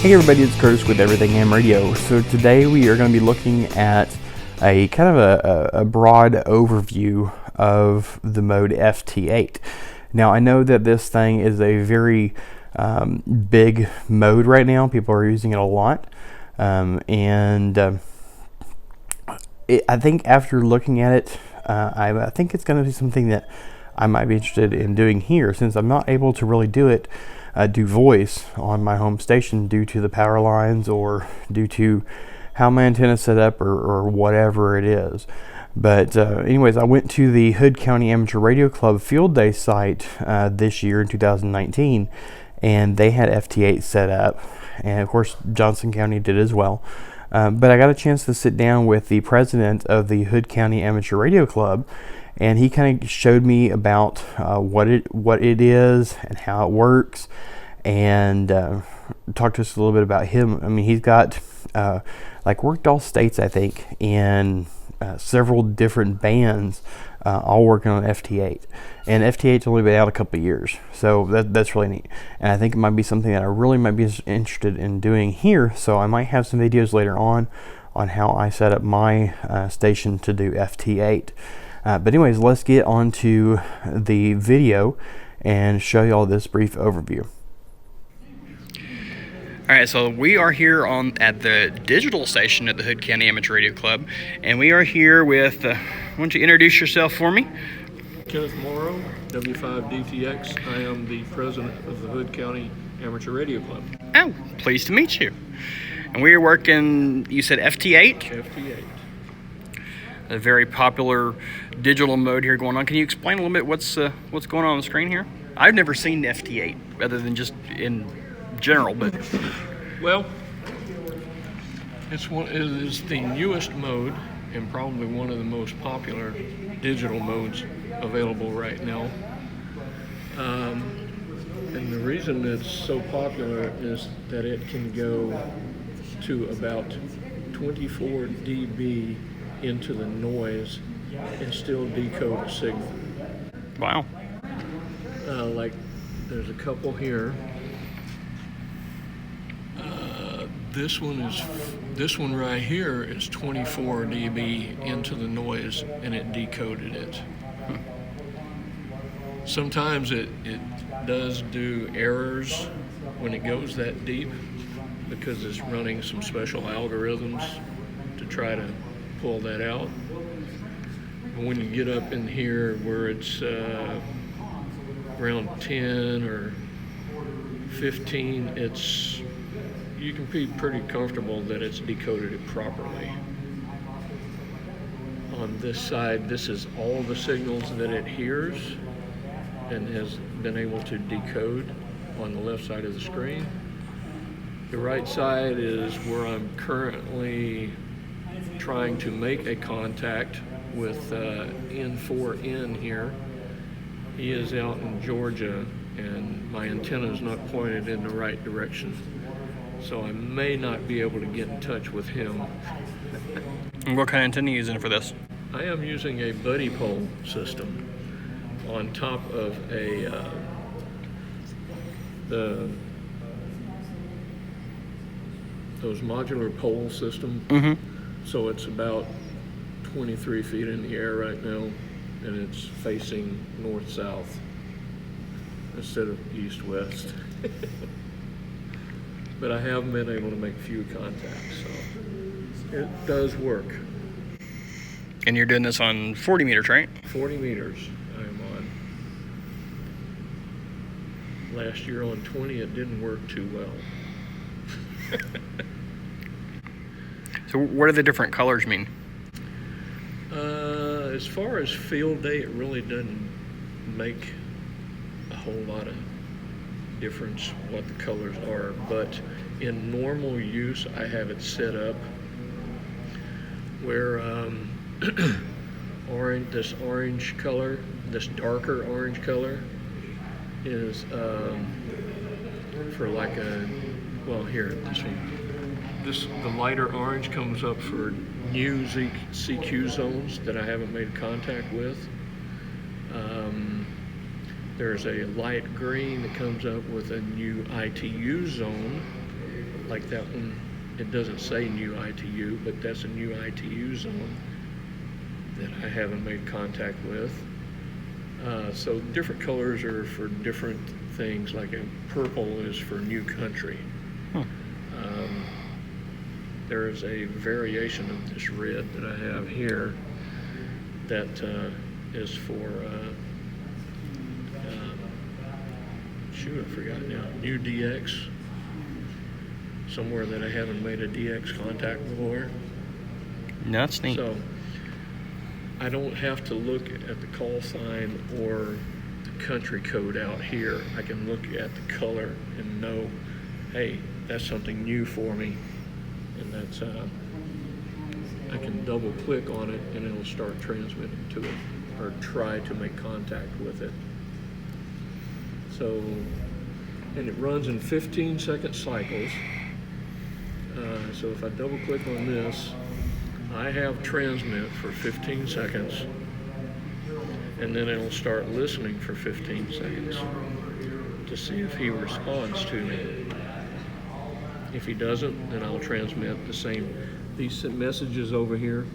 Hey everybody, it's Curtis with Everything Ham Radio. So today we are going to be looking at a kind of a broad overview of the mode FT8. Now I know that this thing is a very big mode right now. People are using it a lot, I think after looking at it, I think it's going to be something that I might be interested in doing here, since I'm not able to really do voice on my home station due to the power lines or due to how my antenna is set up or whatever it is. But anyways, I went to the Hood County Amateur Radio Club Field Day site this year in 2019, and they had FT8 set up, and of course Johnson County did as well. But I got a chance to sit down with the president of the Hood County Amateur Radio Club, and he kind of showed me about what it is and how it works, and talked to us a little bit about him. I mean, he's got worked all states, I think, in several different bands, all working on FT8. And FT8's only been out a couple of years, so that's really neat. And I think it might be something that I really might be interested in doing here. So I might have some videos later on how I set up my station to do FT8. But anyways, let's get on to the video and show you all this brief overview. Alright, so we are here at the digital station at the Hood County Amateur Radio Club, and we are here with, why don't you introduce yourself for me? Kenneth Morrow, W5DTX. I am the president of the Hood County Amateur Radio Club. Oh, pleased to meet you. And we are working, you said FT8? FT8. A very popular digital mode here going on. Can you explain a little bit what's going on the screen here? I've never seen FT8 other than just in general, but well, it is the newest mode and probably one of the most popular digital modes available right now. And the reason it's so popular is that it can go to about 24 dB into the noise and still decode a signal. Wow. Like there's a couple here. This one right here is 24 dB into the noise, and it decoded it. Sometimes it does do errors when it goes that deep because it's running some special algorithms to try to pull that out. And when you get up in here where it's around 10 or 15, you can be pretty comfortable that it's decoded it properly. On this side, this is all the signals that it hears and has been able to decode on the left side of the screen. The right side is where I'm currently trying to make a contact with N4N here. He is out in Georgia, and my antenna is not pointed in the right direction, so I may not be able to get in touch with him. And what kind of antenna are you using for this? I am using a buddy pole system on top of those modular pole systems. Mm-hmm. So it's about 23 feet in the air right now, and it's facing north-south instead of east-west. But I have been able to make a few contacts, so it does work. And you're doing this on 40 meters, right? 40 meters I am on. Last year on 20, it didn't work too well. So what do the different colors mean? As far as field day, it really doesn't make a whole lot of difference what the colors are, but in normal use I have it set up where this orange color, this darker orange color is for like this one. The lighter orange comes up for new CQ zones that I haven't made contact with. There's a light green that comes up with a new ITU zone, like that one, it doesn't say new ITU, but that's a new ITU zone that I haven't made contact with. So different colors are for different things, like a purple is for new country. There is a variation of this red that I have here that is for, shoot, I forgot now, new DX, somewhere that I haven't made a DX contact before. That's neat. So I don't have to look at the call sign or the country code out here. I can look at the color and know, hey, that's something new for me. And that's, I can double click on it and it'll start transmitting to it, or try to make contact with it. So, and it runs in 15-second cycles. So if I double click on this, I have transmit for 15 seconds, and then it'll start listening for 15 seconds to see if he responds to me. If he doesn't, then I'll transmit the same. These messages over here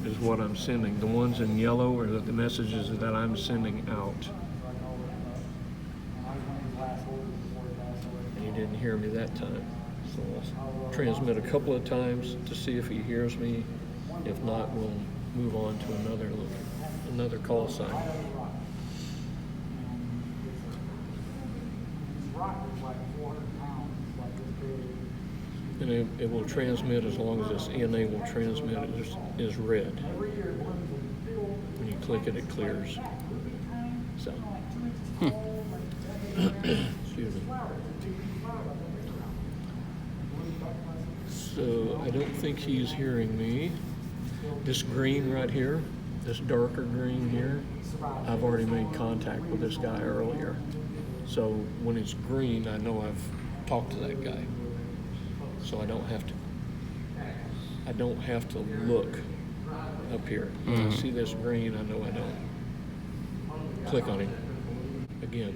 is what I'm sending. The ones in yellow are the messages that I'm sending out. And he didn't hear me that time. So I'll transmit a couple of times to see if he hears me. If not, we'll move on to another call sign. And it will transmit as long as this NA will transmit is red. When you click it, it clears. So, excuse me. So I don't think he's hearing me. This green right here, this darker green here, I've already made contact with this guy earlier. So when it's green, I know I've talked to that guy. So I don't have to look up here. When I see this green, I know I don't click on him again.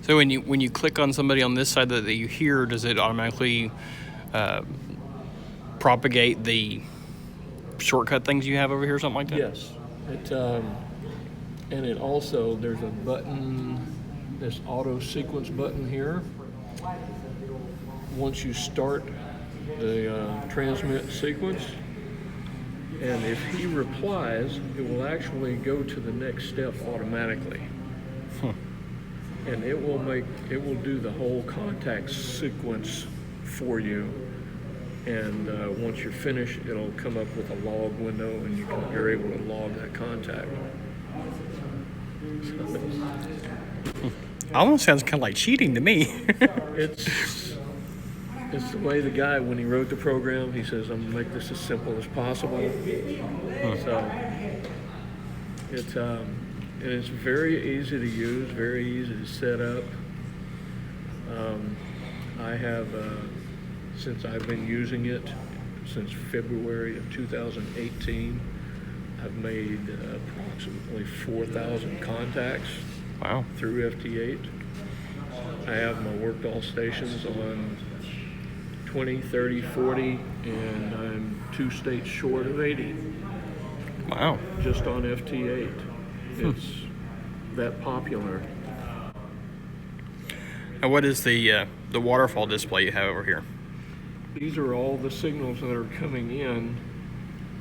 So when you click on somebody on this side that you hear, does it automatically propagate the shortcut things you have over here, something like that? Yes. And it also, there's a button, this auto sequence button here. Once you start the transmit sequence, and if he replies, it will actually go to the next step automatically. And it will do the whole contact sequence for you. And once you're finished, it'll come up with a log window, and you're able to log that contact. Almost sounds kind of like cheating to me. It's the way the guy, when he wrote the program, he says, I'm gonna make this as simple as possible. So it's very easy to use, very easy to set up. I have, since I've been using it since February of 2018, I've made approximately 4,000 contacts. Wow. Through FT8. I have my worked all stations on 20, 30, 40, and I'm 2 states short of 80. Wow. Just on FT8. It's that popular. Now, what is the waterfall display you have over here? These are all the signals that are coming in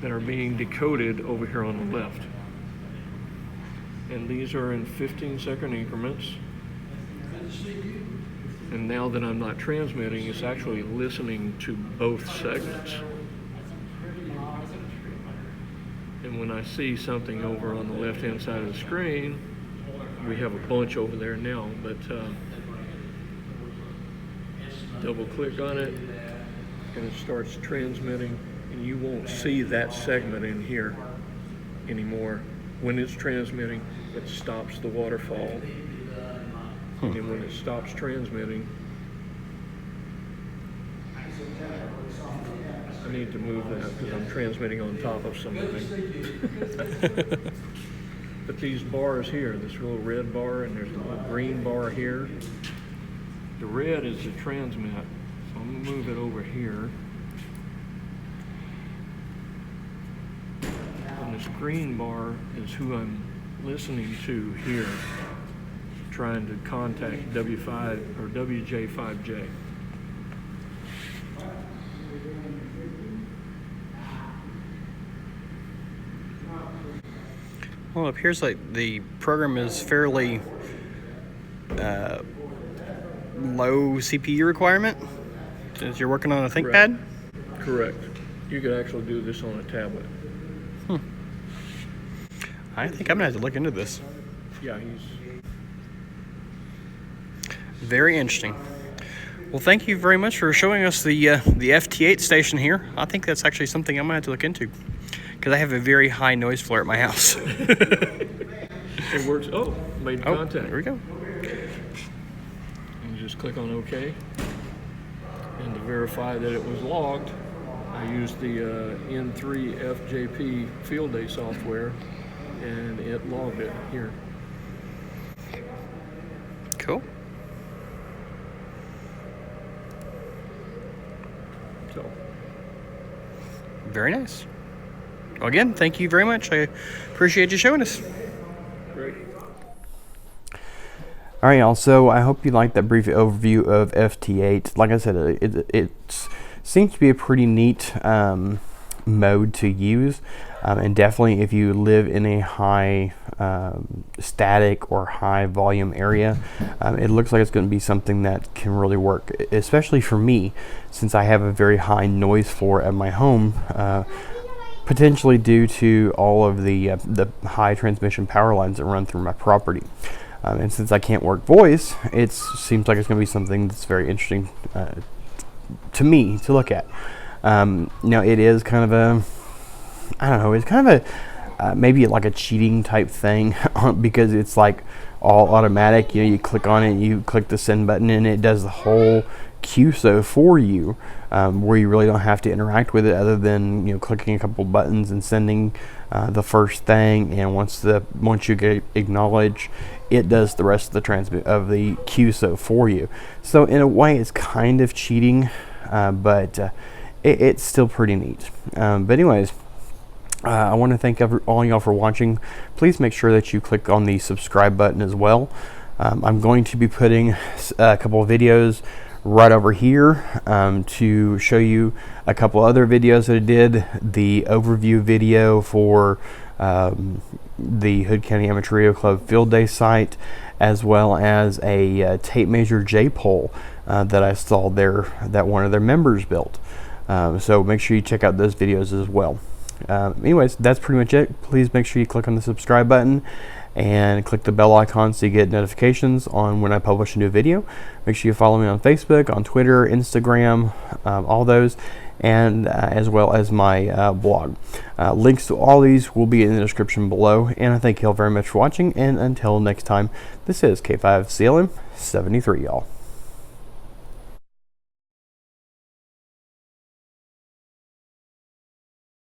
that are being decoded over here on the left. And these are in 15-second increments. And now that I'm not transmitting, it's actually listening to both segments. And when I see something over on the left-hand side of the screen, we have a bunch over there now, but double click on it and it starts transmitting, and you won't see that segment in here anymore. When it's transmitting, it stops the waterfall. And when it stops transmitting, I need to move that because I'm transmitting on top of something. But these bars here, this little red bar and there's a little green bar here. The red is the transmit. I'm gonna move it over here. And the screen bar is who I'm listening to here, trying to contact W5 or WJ5J. Well, it appears like the program is fairly low CPU requirement, since you're working on a ThinkPad. Correct. You could actually do this on a tablet. I think I'm gonna have to look into this. Yeah, he's Very interesting. Well, thank you very much for showing us the FT8 station here. I think that's actually something I'm gonna have to look into, because I have a very high noise floor at my house. It works. Oh, made contact. There we go. And just click on OK. And to verify that it was logged, I used the N3 FJP field day software, and it logged it here. Cool. So, Very nice. Well, again, thank you very much. I appreciate you showing us. great. All right, y'all. So I hope you liked that brief overview of FT8. Like I said, it seems to be a pretty neat mode to use, and definitely if you live in a high static or high volume area, it looks like it's going to be something that can really work, especially for me, since I have a very high noise floor at my home. Potentially due to all of the high transmission power lines that run through my property. And since I can't work voice, it seems like it's going to be something that's very interesting to me to look at. Now, it is kind of a, I don't know, it's kind of a, maybe like a cheating type thing, because it's like all automatic. You know, you click on it, you click the send button, and it does the whole QSO for you, where you really don't have to interact with it other than, you know, clicking a couple buttons and sending the first thing, and once you get acknowledge, it does the rest of the QSO for you. So in a way, it's kind of cheating, but it's still pretty neat. But anyways, I want to thank all y'all for watching. Please make sure that you click on the subscribe button as well. I'm going to be putting a couple of videos right over here to show you a couple other videos that I did. The overview video for the Hood County Amateur Radio Club Field Day site, as well as a tape measure J-pole that I saw there that one of their members built. So make sure you check out those videos as well. Anyways, that's pretty much it. Please make sure you click on the subscribe button and click the bell icon so you get notifications on when I publish a new video. Make sure you follow me on Facebook, on Twitter, Instagram, all those, and as well as my blog. Links to all these will be in the description below, and I thank you all very much for watching, and until next time, this is K5CLM 73, y'all.